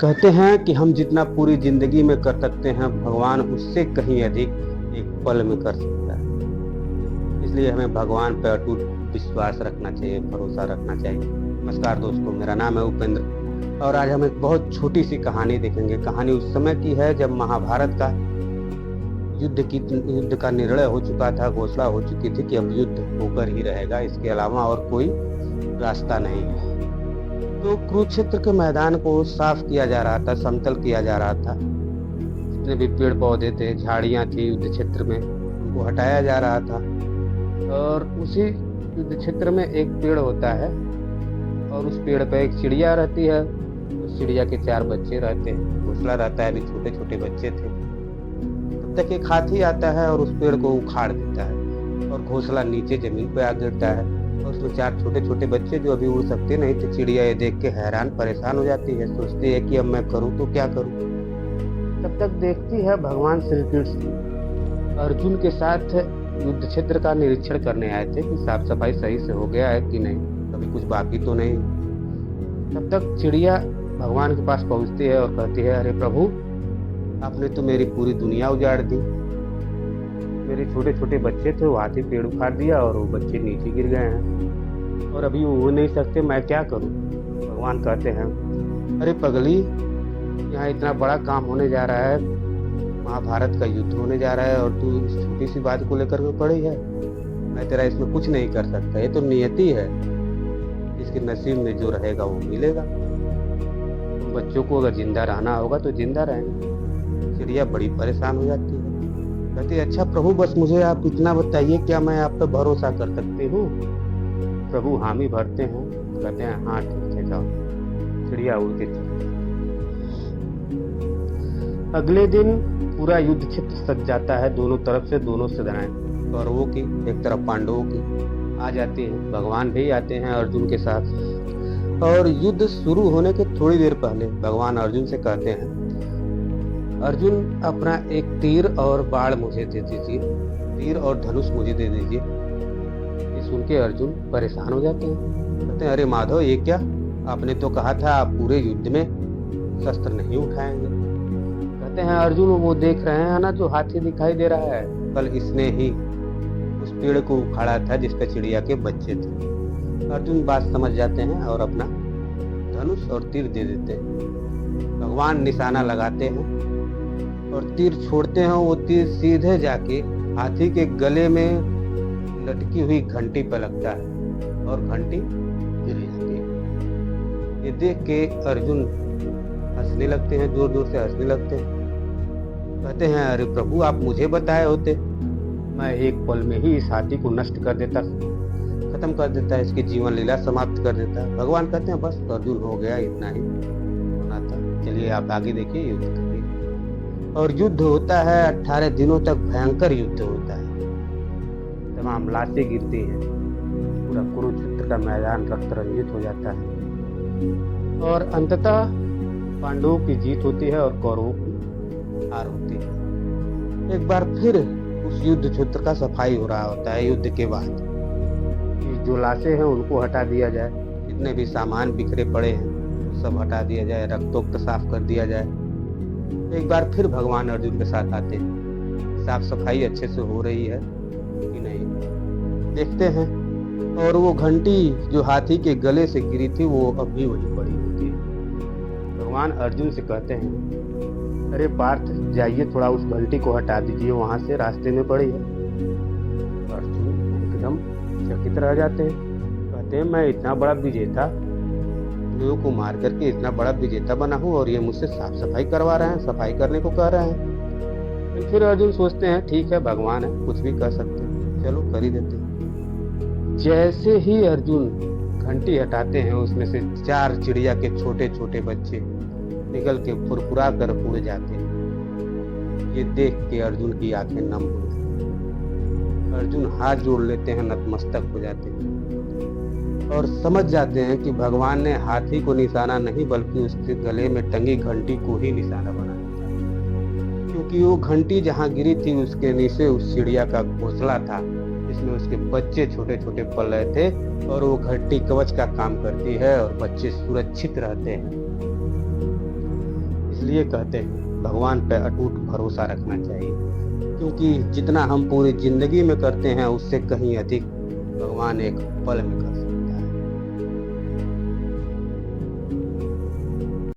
कहते हैं कि हम जितना पूरी जिंदगी में कर सकते हैं भगवान उससे कहीं अधिक एक पल में कर सकता है। इसलिए हमें भगवान पर अटूट विश्वास रखना चाहिए, भरोसा रखना चाहिए। नमस्कार दोस्तों, मेरा नाम है उपेंद्र और आज हम एक बहुत छोटी सी कहानी देखेंगे। कहानी उस समय की है जब महाभारत का युद्ध का निर्णय हो चुका था, घोषणा हो चुकी थी कि अब युद्ध होकर ही रहेगा, इसके अलावा और कोई रास्ता नहीं है। तो कुरुक्षेत्र के मैदान को साफ किया जा रहा था, समतल किया जा रहा था। जितने भी पेड़ पौधे थे, झाड़ियां थी युद्ध क्षेत्र में, उनको हटाया जा रहा था। और उसी युद्ध क्षेत्र में एक पेड़ होता है और उस पेड़ पे एक चिड़िया रहती है। उस चिड़िया के 4 बच्चे रहते हैं, घोंसला रहता है, अभी छोटे छोटे बच्चे थे। तब तक एक हाथी आता है और उस पेड़ को उखाड़ देता है और घोंसला नीचे जमीन पे आ गिरता है। और उसमें 4 छोटे छोटे बच्चे जो अभी उड़ सकते नहीं थे, चिड़िया ये देख के हैरान परेशान हो जाती है, सोचती है कि अब मैं करूँ तो क्या करूँ। तब तक देखती है भगवान श्री कृष्ण अर्जुन के साथ युद्ध क्षेत्र का निरीक्षण करने आए थे कि साफ सफाई सही से हो गया है कि नहीं, कभी कुछ बाकी तो नहीं। तब तक चिड़िया भगवान के पास पहुंचती है और कहती है, अरे प्रभु, आपने तो मेरी पूरी दुनिया उजाड़ दी। मेरे छोटे छोटे बच्चे थे, वो हाथी पेड़ उखाड़ दिया और वो बच्चे नीचे गिर गए हैं और अभी वो उड़ नहीं सकते, मैं क्या करूं। भगवान कहते हैं, अरे पगली, यहाँ इतना बड़ा काम होने जा रहा है, महाभारत का युद्ध होने जा रहा है और तू इस छोटी सी बात को लेकर के पड़ी है। मैं तेरा इसमें कुछ नहीं कर सकता, ये तो नियति है, इसके नसीब में जो रहेगा वो मिलेगा। बच्चों को अगर जिंदा रहना होगा तो जिंदा रहेंगे। चिड़िया बड़ी परेशान हो जाती है, कहती है, अच्छा प्रभु, बस मुझे आप इतना बताइए, क्या मैं आप पे भरोसा कर सकती हूँ। प्रभु हामी भरते हैं, कहते हैं, हाँ ठीक है, जाओ। चिड़िया उड़ के अगले दिन पूरा युद्ध क्षेत्र सज जाता है, दोनों तरफ से दोनों सेनाएं, कौरवों की एक तरफ पांडवों की आ जाती है। भगवान भी आते हैं अर्जुन के साथ और युद्ध शुरू होने के थोड़ी देर पहले भगवान अर्जुन से कहते हैं, अर्जुन, अपना एक तीर और बाण मुझे दे दीजिए, तीर और धनुष मुझे दे दीजिए। ये सुन के अर्जुन परेशान हो जाते हैं, कहते हैं, अरे माधव, ये क्या, आपने तो कहा था आप पूरे युद्ध में शस्त्र नहीं उठाएंगे। कहते हैं, अर्जुन, वो देख रहे हैं ना जो हाथी दिखाई दे रहा है, कल इसने ही उस पेड़ को उखाड़ा था जिस पे चिड़िया के बच्चे थे। अर्जुन बात समझ जाते हैं और अपना धनुष और तीर दे देते हैं। भगवान निशाना लगाते हैं और तीर छोड़ते हैं। वो तीर सीधे जाके हाथी के गले में लटकी हुई घंटी पर लगता है और घंटी गिर जाती है। ये देख के अर्जुन हंसने लगते हैं, जोर जोर से हंसने लगते हैं। कहते हैं, अरे प्रभु, आप मुझे बताए होते, मैं एक पल में ही इस हाथी को नष्ट कर देता, खत्म कर देता, इसकी जीवन लीला समाप्त कर देता। भगवान कहते हैं, बस अर्जुन, हो गया, इतना ही होना था, चलिए आप आगे देखिए, युद्ध करिए। और युद्ध होता है, 18 दिनों तक भयंकर युद्ध होता है, तमाम लाशें गिरती हैं, पूरा कुरुक्षेत्र का मैदान रक्त रंजित हो जाता है और अंततः पांडवों की जीत होती है और कौरवों की हार होती है। एक बार फिर उस युद्ध क्षेत्र का सफाई हो रहा होता है। युद्ध के बाद जो लाशें हैं उनको हटा दिया जाए, जितने भी सामान बिखरे पड़े हैं सब हटा दिया जाए, रक्तोक्त साफ कर दिया जाए। एक बार फिर भगवान अर्जुन के साथ आते हैं, साफ सफाई अच्छे से हो रही है कि नहीं देखते हैं। और वो घंटी जो हाथी के गले से गिरी थी वो अब भी वहीं पड़ी होती है। भगवान अर्जुन से कहते हैं, अरे पार्थ, जाइए थोड़ा उस घंटी को हटा दीजिए, वहां से रास्ते में पड़ी है। अर्जुन एकदम चकित रह जाते हैं, कहते हैं, मैं इतना बड़ा विजेता, लोगों को मार करके इतना बड़ा विजेता बना हूँ और ये मुझसे साफ सफाई करवा रहे हैं, सफाई करने को कह रहे हैं। फिर अर्जुन सोचते हैं, ठीक है, भगवान है, कुछ भी कर सकते हैं, चलो कर ही देते हैं। जैसे ही अर्जुन घंटी हटाते हैं, उसमें से 4 चिड़िया के छोटे छोटे बच्चे निकल के फुरफुरा कर उड़ जाते हैं। ये देख के अर्जुन की आंखें नम हो जाती हैं। अर्जुन हाथ जोड़ लेते हैं, नतमस्तक हो जाते हैं और समझ जाते हैं कि भगवान ने हाथी को निशाना नहीं बल्कि उसके गले में टंगी घंटी को ही निशाना बना दिया, क्योंकि वो घंटी जहाँ गिरी थी उसके नीचे उस चिड़िया का घोंसला था जिसमें उसके बच्चे छोटे छोटे पल रहे थे और वो घंटी कवच का काम करती है और बच्चे सुरक्षित रहते हैं। इसलिए कहते हैं भगवान पर अटूट भरोसा रखना चाहिए, क्योंकि जितना हम पूरी जिंदगी में करते हैं उससे कहीं अधिक भगवान एक पल में कर